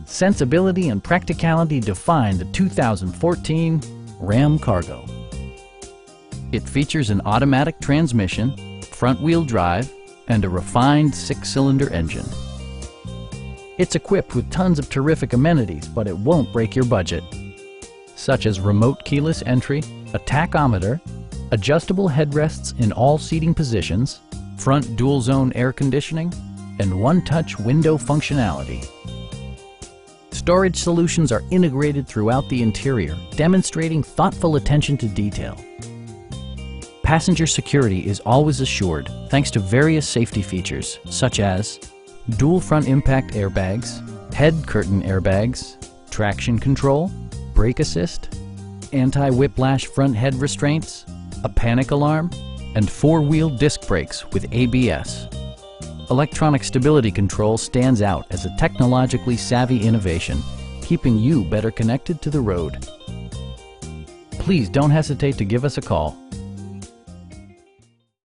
sensibility and practicality define the 2014 Ram Cargo. It features an automatic transmission, front-wheel drive, and a refined 6-cylinder engine. It's equipped with tons of terrific amenities, but it won't break your budget, such as remote keyless entry, a tachometer, adjustable headrests in all seating positions, front dual-zone air conditioning, and one-touch window functionality. Storage solutions are integrated throughout the interior, demonstrating thoughtful attention to detail. Passenger security is always assured thanks to various safety features such as dual front impact airbags, head curtain airbags, traction control, brake assist, anti-whiplash front head restraints, a panic alarm, and 4-wheel disc brakes with ABS. Electronic stability control stands out as a technologically savvy innovation, keeping you better connected to the road. Please don't hesitate to give us a call.